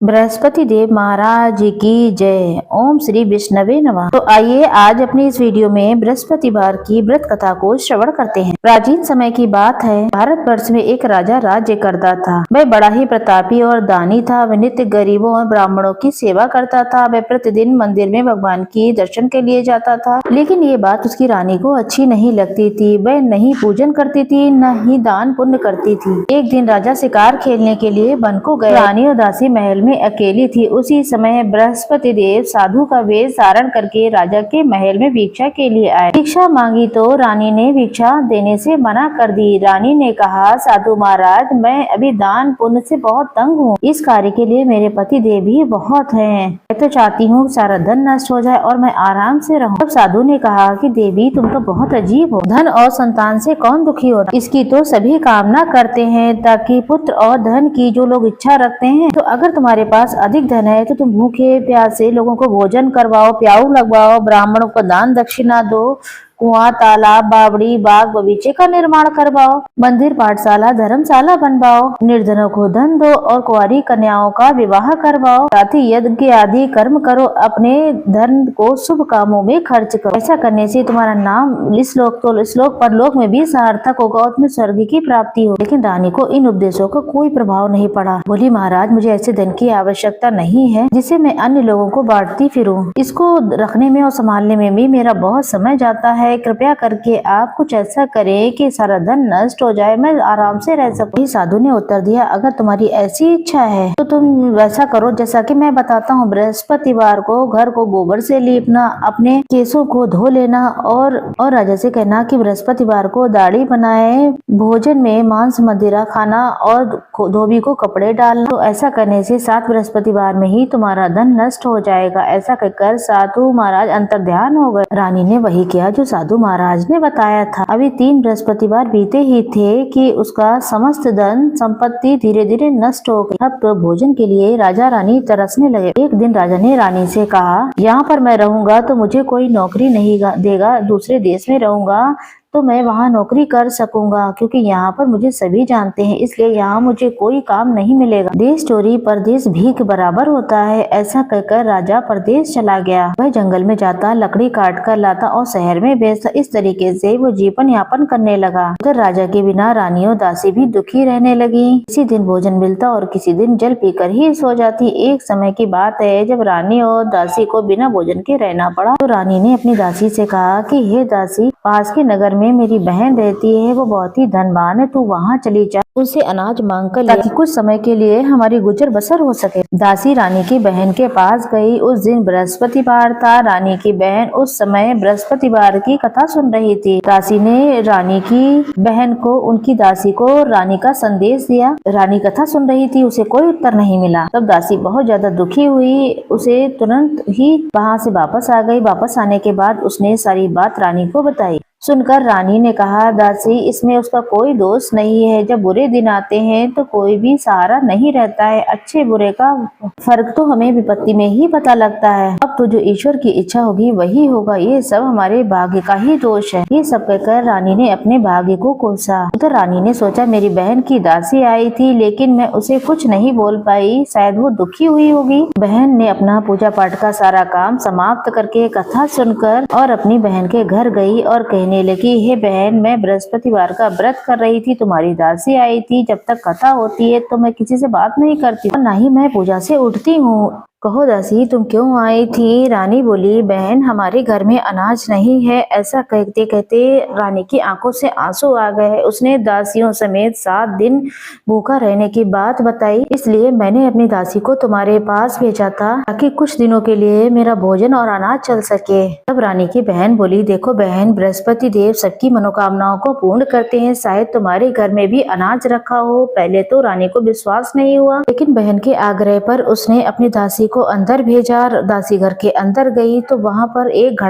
बृहस्पति देव महाराज की जय। ओम श्री विष्णवे नमः। तो आइए आज अपनी इस वीडियो में बृहस्पतिवार की व्रत कथा को श्रवण करते हैं। प्राचीन समय की बात है, भारतवर्ष में एक राजा राज्य करता था। वह बड़ा ही प्रतापी और दानी था। वह नित्य गरीबों और ब्राह्मणों की सेवा करता था। वह प्रतिदिन मंदिर में भगवान की दर्शन के लिए जाता था, लेकिन ये बात उसकी रानी को अच्छी नहीं लगती थी। वह नहीं पूजन करती थी, न ही दान पुण्य करती थी। एक दिन राजा शिकार खेलने के लिए वन को गए। रानी और दासी महल में अकेली थी। उसी समय बृहस्पति देव साधु का वेश धारण करके राजा के महल में भिक्षा के लिए आए। भिक्षा मांगी तो रानी ने भिक्षा देने से मना कर दी। रानी ने कहा, साधु महाराज, मैं अभी दान पुण्य से बहुत तंग हूँ। इस कार्य के लिए मेरे पति देव भी बहुत हैं। मैं तो चाहती हूँ सारा धन नष्ट हो जाए और मैं आराम से रहूं। तब साधु ने कहा कि देवी, तुम तो बहुत अजीब हो। धन और संतान से कौन दुखी होता? इसकी तो सभी कामना करते हैं, ताकि पुत्र और धन की जो लोग इच्छा रखते हैं। तो अगर तुम्हारे पास अधिक धन है तो तुम भूखे प्यासे लोगों को भोजन करवाओ, प्याऊ लगवाओ, ब्राह्मणों को दान दक्षिणा दो, कुआं, तालाब, बावड़ी, बाग बगीचे का निर्माण करवाओ, मंदिर, पाठशाला, धर्मशाला बनवाओ, निर्धनों को धन दो और कुंवारी कन्याओं का विवाह करवाओ। साथ ही यज्ञ आदि कर्म करो। अपने धन को शुभ कामों में खर्च करो। ऐसा करने से तुम्हारा नाम इस लोक परलोक में भी सार्थक होगा और तुम्हें स्वर्ग की प्राप्ति हो। लेकिन रानी को इन उपदेशों का कोई प्रभाव नहीं पड़ा। बोली, महाराज, मुझे ऐसे धन की आवश्यकता नहीं है जिसे मैं अन्य लोगों को बांटती फिरूं। इसको रखने में और संभालने में भी मेरा बहुत समय जाता है। कृपया करके आप कुछ ऐसा करें कि सारा धन नष्ट हो जाए, मैं आराम से रह सकूं। साधु ने उत्तर दिया, अगर तुम्हारी ऐसी इच्छा है तो तुम वैसा करो जैसा कि मैं बताता हूँ। बृहस्पतिवार को घर को गोबर से लीपना, अपने केसों को धो लेना और राजा से कहना कि बृहस्पतिवार को दाढ़ी बनाए, भोजन में मांस मदिरा खाना और धोबी को कपड़े डालना। तो ऐसा करने से 7 बृहस्पतिवार में ही तुम्हारा धन नष्ट हो जाएगा। ऐसा कहकर साधु महाराज अंतर्ध्यान हो गए। रानी ने वही किया जो साधु महाराज ने बताया था। अभी 3 बृहस्पतिवार बीते ही थे कि उसका समस्त धन संपत्ति धीरे धीरे नष्ट हो गई। अब तो भोजन के लिए राजा रानी तरसने लगे। एक दिन राजा ने रानी से कहा, यहाँ पर मैं रहूंगा तो मुझे कोई नौकरी नहीं देगा। दूसरे देश में रहूंगा तो मैं वहाँ नौकरी कर सकूंगा, क्योंकि यहाँ पर मुझे सभी जानते हैं, इसलिए यहाँ मुझे कोई काम नहीं मिलेगा। देश चोरी परदेश भीख बराबर होता है। ऐसा कहकर राजा परदेश चला गया। वह जंगल में जाता, लकड़ी काट कर लाता और शहर में बेचता। इस तरीके से वो जीवन यापन करने लगा। उधर राजा के बिना रानी और दासी भी दुखी रहने लगी। किसी दिन भोजन मिलता और किसी दिन जल पीकर ही सो जाती। एक समय की बात है जब रानी और दासी को बिना भोजन के रहना पड़ा। तो रानी ने अपनी दासी से कहा कि हे दासी, पास के नगर में मेरी बहन रहती है, वो बहुत ही धनवान है, तू वहाँ चली जा, उनसे अनाज मांग कर ताकि कुछ समय के लिए हमारी गुजर बसर हो सके। दासी रानी की बहन के पास गई। उस दिन बृहस्पतिवार था। रानी की बहन उस समय बृहस्पतिवार की कथा सुन रही थी। दासी ने रानी की बहन को, उनकी दासी को रानी का संदेश दिया। रानी कथा सुन रही थी, उसे कोई उत्तर नहीं मिला। तब दासी बहुत ज्यादा दुखी हुई। उसे तुरंत ही वहाँ से वापस आ गई। वापस आने के बाद उसने सारी बात रानी को बताई। सुनकर रानी ने कहा, दासी, इसमें उसका कोई दोष नहीं है। जब बुरे दिन आते हैं तो कोई भी सहारा नहीं रहता है। अच्छे बुरे का फर्क तो हमें विपत्ति में ही पता लगता है। अब तो जो ईश्वर की इच्छा होगी वही होगा। ये सब हमारे भाग्य का ही दोष है। ये सब कहकर रानी ने अपने भाग्य को कोसा। उधर रानी ने सोचा, मेरी बहन की दासी आई थी, लेकिन मैं उसे कुछ नहीं बोल पाई, शायद वो दुखी हुई होगी। बहन ने अपना पूजा पाठ का सारा काम समाप्त करके कथा सुनकर और अपनी बहन के घर गई और कहने लगी, हे बहन, मैं बृहस्पतिवार का व्रत कर रही थी, तुम्हारी दासी आई थी। जब तक कथा होती है तो मैं किसी से बात नहीं करती और ना ही मैं पूजा से उठती हूँ। कहो दासी, तुम क्यों आई थी? रानी बोली, बहन, हमारे घर में अनाज नहीं है। ऐसा कहते कहते रानी की आंखों से आंसू आ गए। उसने दासियों समेत 7 दिन भूखा रहने की बात बताई। इसलिए मैंने अपनी दासी को तुम्हारे पास भेजा था, ताकि कुछ दिनों के लिए मेरा भोजन और अनाज चल सके। तब रानी की बहन बोली, देखो बहन, बृहस्पति देव सबकी मनोकामनाओं को पूर्ण करते हैं। शायद तुम्हारे घर में भी अनाज रखा हो। पहले तो रानी को विश्वास नहीं हुआ, लेकिन बहन के आग्रह पर उसने अपनी दासी को अंदर भेजा। दासी घर के अंदर गई तो वहाँ पर एक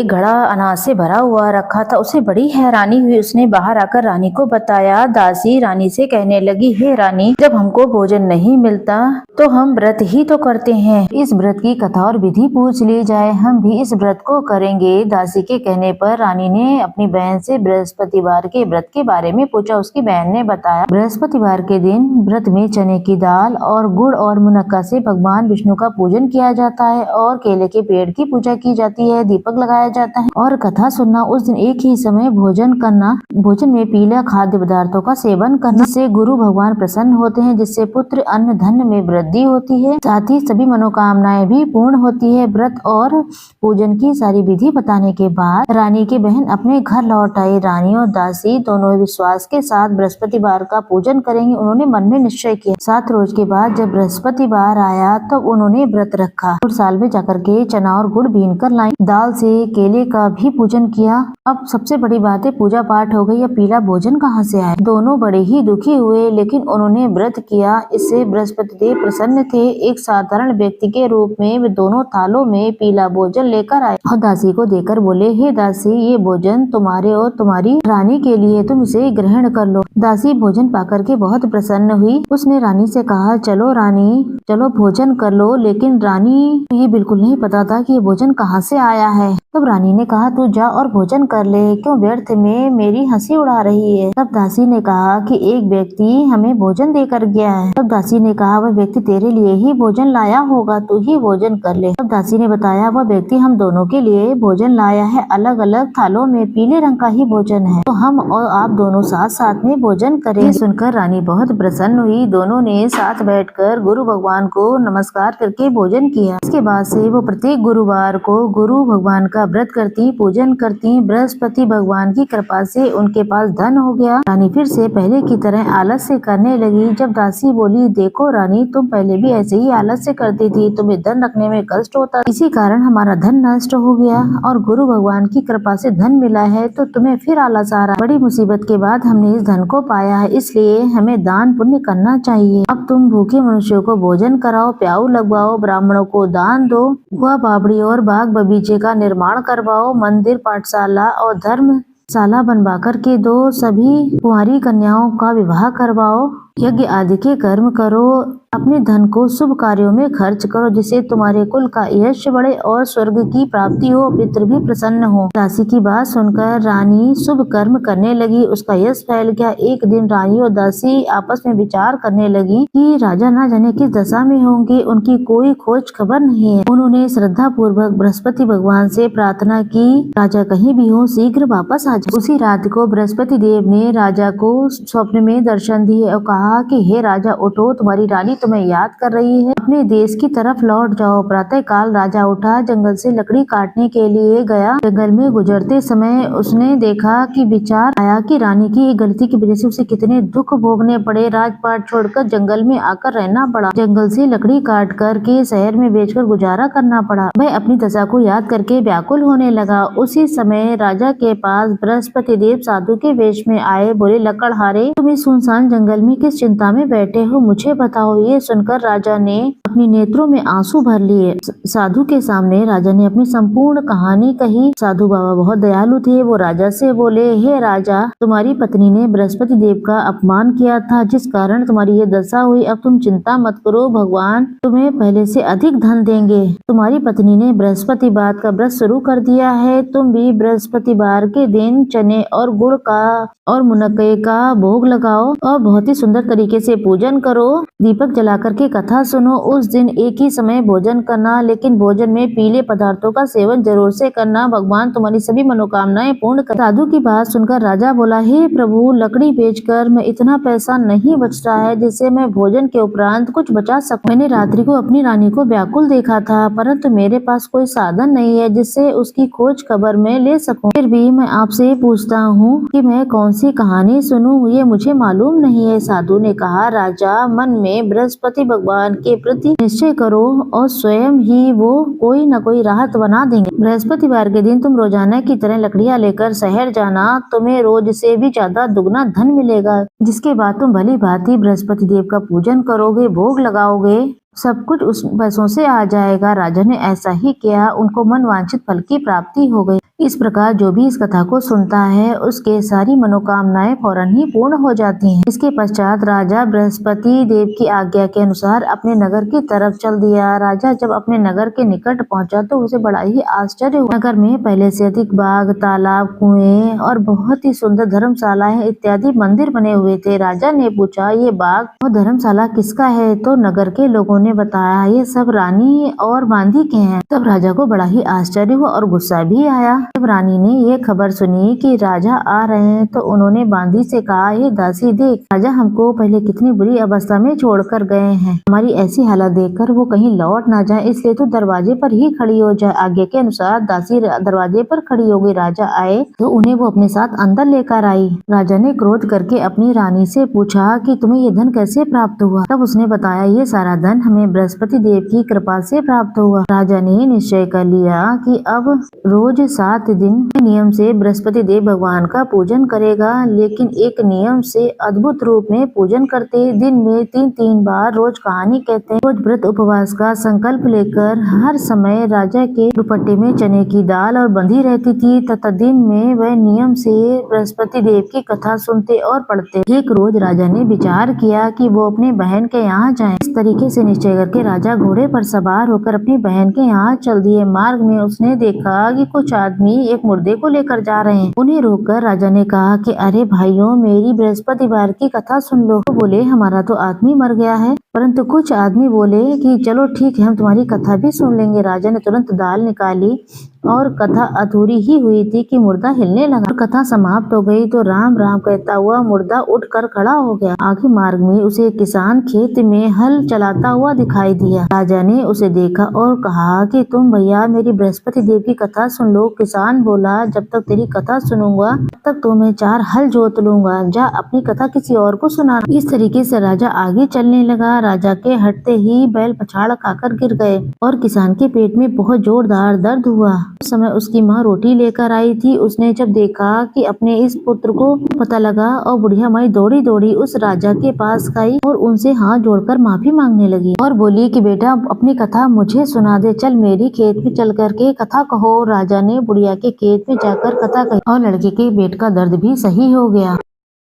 घड़ा अनाज से भरा हुआ रखा था। उसे बड़ी हैरानी हुई। उसने बाहर आकर रानी को बताया। दासी रानी से कहने लगी, हे रानी, जब हमको भोजन नहीं मिलता तो हम व्रत ही तो करते हैं। इस व्रत की कथा और विधि पूछ ली जाए, हम भी इस व्रत को करेंगे। दासी के कहने पर रानी ने अपनी बहन से बृहस्पतिवार के व्रत के बारे में पूछा। उसकी बहन ने बताया, बृहस्पतिवार के दिन व्रत में चने की दाल और गुड़ और मुनक्का से भगवान विष्णु का पूजन किया जाता है और केले के पेड़ की पूजा की जाती है, दीपक लगाया जाता है और कथा सुनना। उस दिन एक ही समय भोजन करना, भोजन में पीला खाद्य पदार्थों का सेवन करना, जिससे गुरु भगवान प्रसन्न होते हैं, जिससे पुत्र अन्न धन में वृद्धि होती है, साथ ही सभी मनोकामनाएं भी पूर्ण होती है। व्रत और पूजन की सारी विधि बताने के बाद रानी की बहन अपने घर लौट आई। रानी और दासी दोनों विश्वास के साथ बृहस्पतिवार का पूजन करेंगे। उन्होंने मन में निश्चय किया। 7 रोज के बाद जब बृहस्पतिवार आया तब उन्होंने व्रत रखा। साल में जाकर के चना और गुड़ बीन कर लाई, दाल से केले का भी पूजन किया। अब सबसे बड़ी बात है, पूजा पाठ हो गई, अब पीला भोजन कहाँ से आया। दोनों बड़े ही दुखी हुए, लेकिन उन्होंने व्रत किया। इससे बृहस्पति देव प्रसन्न थे। एक साधारण व्यक्ति के रूप में वे दोनों थालों में पीला भोजन लेकर आए और दासी को देकर बोले, हे दासी, ये भोजन तुम्हारे और तुम्हारी रानी के लिए, तुम इसे ग्रहण कर लो। दासी भोजन पाकर के बहुत प्रसन्न हुई। उसने रानी से कहा, चलो रानी, चलो भोजन कर लो। लेकिन रानी ये बिल्कुल नहीं पता था कि ये भोजन कहाँ से आया है। तब रानी ने कहा, तू जा और भोजन कर ले, क्यों व्यर्थ में मेरी हंसी उड़ा रही है। तब दासी ने कहा कि एक व्यक्ति हमें भोजन देकर गया है। तब दासी ने कहा, वह व्यक्ति तेरे लिए ही भोजन लाया होगा, तू ही भोजन कर ले। तब दासी ने बताया, वह व्यक्ति हम दोनों के लिए भोजन लाया है, अलग अलग थालों में पीले रंग का ही भोजन है, तो हम और आप दोनों साथ साथ में भोजन करें। सुनकर रानी बहुत प्रसन्न हुई। दोनों ने साथ बैठकर गुरु भगवान को नमस्कार करके भोजन किया। इसके बाद से वो प्रत्येक गुरुवार को गुरु भगवान का व्रत करती, पूजन करती। बृहस्पति भगवान की कृपा से उनके पास धन हो गया। रानी फिर से पहले की तरह आलस्य करने लगी। जब दासी बोली, देखो रानी, तुम पहले भी ऐसे ही आलस्य करती थी, तुम्हें धन रखने में कष्ट होता, इसी कारण हमारा धन नष्ट हो गया और गुरु भगवान की कृपा से धन मिला है, तो तुम्हें फिर आलस आ रहा। बड़ी मुसीबत के बाद हमने इस धन को पाया है, इसलिए हमें दान पुण्य करना चाहिए। अब तुम भूखे मनुष्यों को भोजन कराओ, प्याऊ लगवाओ, ब्राह्मणों को दान दो, गुआ बावड़ी और बाग बगीचे का निर्माण करवाओ, मंदिर, पाठशाला और धर्मशाला बनवा कर के दो, सभी कुंवारी कन्याओं का विवाह करवाओ, यज्ञ आदि के कर्म करो, अपने धन को शुभ कार्यों में खर्च करो, जिससे तुम्हारे कुल का यश बढ़े और स्वर्ग की प्राप्ति हो, पितृ भी प्रसन्न हो। दासी की बात सुनकर रानी शुभ कर्म करने लगी। उसका यश फैल गया। एक दिन रानी और दासी आपस में विचार करने लगी कि राजा न जाने किस दशा में होंगे, उनकी कोई खोज खबर नहीं है। उन्होंने श्रद्धा पूर्वक बृहस्पति भगवान से प्रार्थना की, राजा कहीं भी हो, शीघ्र वापस आ जाए। उसी रात को बृहस्पति देव ने राजा को स्वप्न में दर्शन दिए और कहा कि हे राजा, उठो, तुम्हारी रानी तुम्हें याद कर रही है, अपने देश की तरफ लौट जाओ। प्रातः काल राजा उठा, जंगल से लकड़ी काटने के लिए गया। जंगल में गुजरते समय उसने देखा कि विचार आया कि रानी की एक गलती की वजह से उसे कितने दुख भोगने पड़े। राजपाट छोड़कर जंगल में आकर रहना पड़ा, जंगल से लकड़ी काट कर के शहर में बेचकर गुजारा करना पड़ा। वह अपनी दशा को याद करके व्याकुल होने लगा। उसी समय राजा के पास बृहस्पति देव साधु के वेश में आए। बोले, लकड़हारे, तुम इस सुनसान जंगल में किस चिंता में बैठे हो, मुझे बताओ। ये सुनकर राजा ने अपने नेत्रों में आंसू भर लिए। साधु के सामने राजा ने अपनी संपूर्ण कहानी कही। साधु बाबा बहुत दयालु थे। वो राजा से बोले, हे राजा, तुम्हारी पत्नी ने बृहस्पति देव का अपमान किया था, जिस कारण तुम्हारी ये दशा हुई। अब तुम चिंता मत करो, भगवान तुम्हें पहले से अधिक धन देंगे। तुम्हारी पत्नी ने बृहस्पतिवार का व्रत शुरू कर दिया है। तुम भी बृहस्पतिवार के दिन चने और गुड़ का और मुनक्के का भोग लगाओ और बहुत ही सुंदर तरीके से पूजन करो। दीपक जलाकर के कथा सुनो। उस दिन एक ही समय भोजन करना, लेकिन भोजन में पीले पदार्थों का सेवन जरूर से करना। भगवान तुम्हारी सभी मनोकामनाएं पूर्ण कर। साधु की बात सुनकर राजा बोला, हे प्रभु, लकड़ी बेचकर मैं इतना पैसा नहीं बचता है जिससे मैं भोजन के उपरांत कुछ बचा सकूं। मैंने रात्रि को अपनी रानी को व्याकुल देखा था, परंतु मेरे पास कोई साधन नहीं है जिससे उसकी खोज खबर मैं ले सकूं। फिर भी मैं आपसे पूछता हूँ कि मैं कौन सी कहानी सुनूं, ये मुझे मालूम नहीं है। साधु ने कहा, राजा, मन में बृहस्पति भगवान के प्रति निश्चय करो और स्वयं ही वो कोई न कोई राहत बना देंगे। बृहस्पतिवार के दिन तुम रोजाना की तरह लकड़ियां लेकर शहर जाना, तुम्हें रोज से भी ज्यादा दुगना धन मिलेगा, जिसके बाद तुम भली भांति बृहस्पति देव का पूजन करोगे, भोग लगाओगे सब कुछ उस पैसों से आ जाएगा। राजा ने ऐसा ही किया, उनको मनवांछित फल की प्राप्ति हो गई। इस प्रकार जो भी इस कथा को सुनता है उसके सारी मनोकामनाएं फौरन ही पूर्ण हो जाती हैं। इसके पश्चात राजा बृहस्पति देव की आज्ञा के अनुसार अपने नगर की तरफ चल दिया। राजा जब अपने नगर के निकट पहुंचा तो उसे बड़ा ही आश्चर्य हुआ। नगर में पहले से अधिक बाग, तालाब, कुएं और बहुत ही सुंदर धर्मशालाएं इत्यादि मंदिर बने हुए थे। राजा ने पूछा, ये बाग और धर्मशाला किसका है? तो नगर के लोगों ने बताया, ये सब रानी और बांदी के हैं। तब राजा को बड़ा ही आश्चर्य हुआ और गुस्सा भी आया। जब रानी ने ये खबर सुनी कि राजा आ रहे हैं तो उन्होंने बांदी से कहा, ये दासी देख, राजा हमको पहले कितनी बुरी अवस्था में छोड़कर गए हैं। हमारी ऐसी हालत देखकर वो कहीं लौट ना जाए, इसलिए तू दरवाजे पर ही खड़ी हो जाए। आज्ञा के अनुसार दासी दरवाजे पर खड़ी हो गई। राजा आए तो उन्हें वो अपने साथ अंदर लेकर आई। राजा ने क्रोध करके अपनी रानी से पूछा कि तुम्हें ये धन कैसे प्राप्त हुआ? तब उसने बताया, ये सारा धन हमें बृहस्पति देव की कृपा से प्राप्त हुआ। राजा ने निश्चय कर लिया कि अब रोज 7 दिन नियम से बृहस्पति देव भगवान का पूजन करेगा, लेकिन एक नियम से अद्भुत रूप में पूजन करते। दिन में 3-3 बार रोज कहानी कहते, रोज व्रत उपवास का संकल्प लेकर हर समय राजा के दुपट्टे में चने की दाल और बंधी रहती थी तथा दिन में वह नियम से बृहस्पति देव की कथा सुनते और पढ़ते। एक रोज राजा ने विचार किया कि वो अपने बहन के यहाँ जाएं। इस तरीके से निश्चय करके राजा घोड़े पर सवार होकर अपनी बहन के यहाँ चल दिए। मार्ग में उसने देखा कि कुछ आदमी एक मुर्दे को लेकर जा रहे हैं। उन्हें रोककर राजा ने कहा कि अरे भाइयों, मेरी बृहस्पतिवार की कथा सुन लो। तो बोले, हमारा तो आदमी मर गया है। परंतु कुछ आदमी बोले कि चलो ठीक है, हम तुम्हारी कथा भी सुन लेंगे। राजा ने तुरंत दाल निकाली और कथा अधूरी ही हुई थी कि मुर्दा हिलने लगा। कथा समाप्त हो गई तो राम राम कहता हुआ मुर्दा उठकर खड़ा हो गया। आगे मार्ग में उसे किसान खेत में हल चलाता हुआ दिखाई दिया। राजा ने उसे देखा और कहा कि तुम भैया मेरी बृहस्पति देव की कथा सुन लो। किसान बोला, जब तक तेरी कथा सुनूंगा तब तक तो मैं 4 हल जोत लूंगा, जा अपनी कथा किसी और को सुना। इस तरीके से राजा आगे चलने लगा। राजा के हटते ही बैल पछाड़ खाकर गिर गए और किसान के पेट में बहुत जोरदार दर्द हुआ। उस समय उसकी माँ रोटी लेकर आई थी। उसने जब देखा कि अपने इस पुत्र को पता लगा और बुढ़िया माई दौड़ी दौड़ी उस राजा के पास गई और उनसे हाथ जोड़कर माफी मांगने लगी और बोली कि बेटा अपनी कथा मुझे सुना दे, चल मेरी खेत में चल करके कथा कहो। राजा ने बुढ़िया के खेत में जाकर कथा कही और लड़के के पेट का दर्द भी सही हो गया।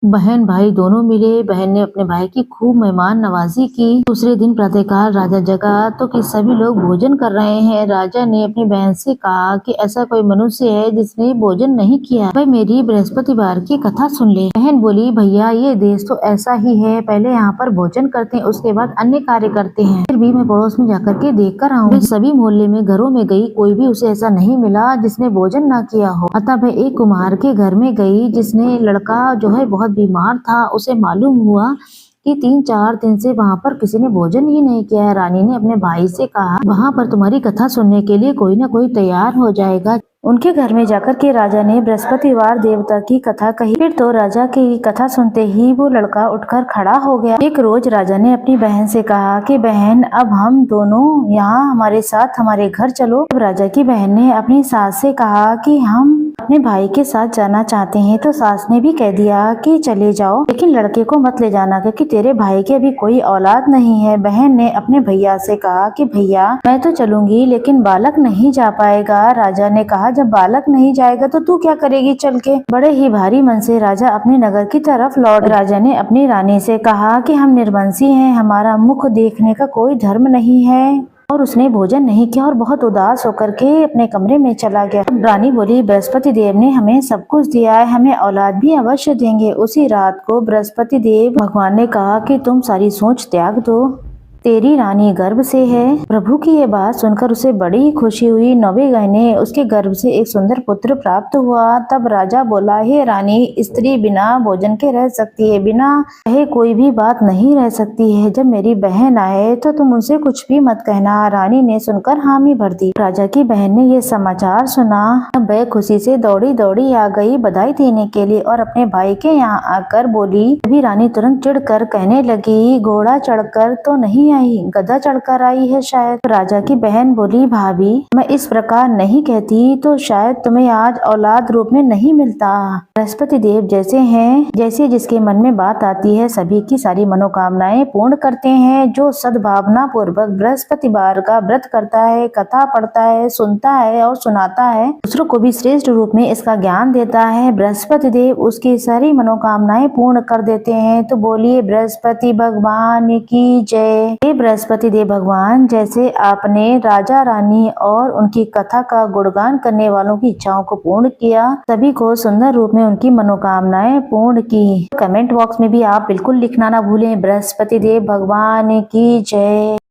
बहन भाई दोनों मिले। बहन ने अपने भाई की खूब मेहमान नवाजी की। दूसरे दिन प्रातःकाल राजा जगा तो कि सभी लोग भोजन कर रहे हैं। राजा ने अपनी बहन से कहा कि ऐसा कोई मनुष्य है जिसने भोजन नहीं किया, वह मेरी बृहस्पतिवार की कथा सुन ले। बहन बोली, भैया ये देश तो ऐसा ही है, पहले यहाँ पर भोजन करते हैं, उसके बाद अन्य कार्य करते हैं। फिर भी मैं पड़ोस में जाकर के देख कर आऊँ। सभी मोहल्ले में घरों में गई, कोई भी उसे ऐसा नहीं मिला जिसने भोजन न किया हो। अतः वह एक कुम्हार के घर में गई जिसने लड़का जो है बहुत बीमार था। उसे मालूम हुआ कि 3-4 दिन से वहाँ पर किसी ने भोजन ही नहीं किया है। रानी ने अपने भाई से कहा, वहाँ पर तुम्हारी कथा सुनने के लिए कोई न कोई तैयार हो जाएगा। उनके घर में जाकर के राजा ने बृहस्पतिवार देवता की कथा कही। फिर तो राजा की कथा सुनते ही वो लड़का उठकर खड़ा हो गया। एक रोज राजा ने अपनी बहन से कहा कि बहन अब हम दोनों यहाँ हमारे साथ हमारे घर चलो। अब राजा की बहन ने अपनी सास से कहा कि हम अपने भाई के साथ जाना चाहते हैं। तो सास ने भी कह दिया कि चले जाओ, लेकिन लड़के को मत ले जाना क्योंकि तेरे भाई के अभी कोई औलाद नहीं है। बहन ने अपने भैया से कहा कि भैया मैं तो चलूंगी लेकिन बालक नहीं जा पाएगा। राजा ने कहा, जब बालक नहीं जाएगा तो तू क्या करेगी चल के। बड़े ही भारी मन से राजा अपने नगर की तरफ लौट। राजा ने अपनी रानी से कहा कि हम निर्वंशी हैं, हमारा मुख देखने का कोई धर्म नहीं है। और उसने भोजन नहीं किया और बहुत उदास होकर के अपने कमरे में चला गया। रानी बोली, बृहस्पति देव ने हमें सब कुछ दिया है, हमें औलाद भी अवश्य देंगे। उसी रात को बृहस्पति देव भगवान ने कहा कि तुम सारी सोच त्याग दो, तेरी रानी गर्भ से है। प्रभु की ये बात सुनकर उसे बड़ी खुशी हुई। 9वें महीने उसके गर्भ से एक सुंदर पुत्र प्राप्त हुआ। तब राजा बोला, हे रानी, स्त्री बिना भोजन के रह सकती है, बिना कहे कोई भी बात नहीं रह सकती है। जब मेरी बहन आए तो तुम उनसे कुछ भी मत कहना। रानी ने सुनकर हामी भर दी। राजा की बहन ने ये समाचार सुना। अब वह खुशी से दौड़ी दौड़ी आ गई बधाई देने के लिए और अपने भाई के यहाँ आकर बोली। अभी रानी तुरंत चिढ़ कर कहने लगी, घोड़ा चढ़कर तो नहीं नहीं आई, गधा चढ़कर आई है शायद। तो राजा की बहन बोली, भाभी मैं इस प्रकार नहीं कहती तो शायद तुम्हें आज औलाद रूप में नहीं मिलता। बृहस्पति देव जैसे हैं, जैसे जिसके मन में बात आती है सभी की सारी मनोकामनाएं पूर्ण करते हैं। जो सद्भावना पूर्वक बृहस्पतिवार का व्रत करता है, कथा पढ़ता है, सुनता है और सुनाता है, दूसरों को भी श्रेष्ठ रूप में इसका ज्ञान देता है, बृहस्पति देव उसकी सारी मनोकामनाएं पूर्ण कर देते हैं। तो बोलिए बृहस्पति भगवान की जय। हे बृहस्पति देव भगवान, जैसे आपने राजा रानी और उनकी कथा का गुणगान करने वालों की इच्छाओं को पूर्ण किया, सभी को सुंदर रूप में उनकी मनोकामनाएं पूर्ण की। कमेंट बॉक्स में भी आप बिल्कुल लिखना ना भूलें, बृहस्पति देव भगवान की जय।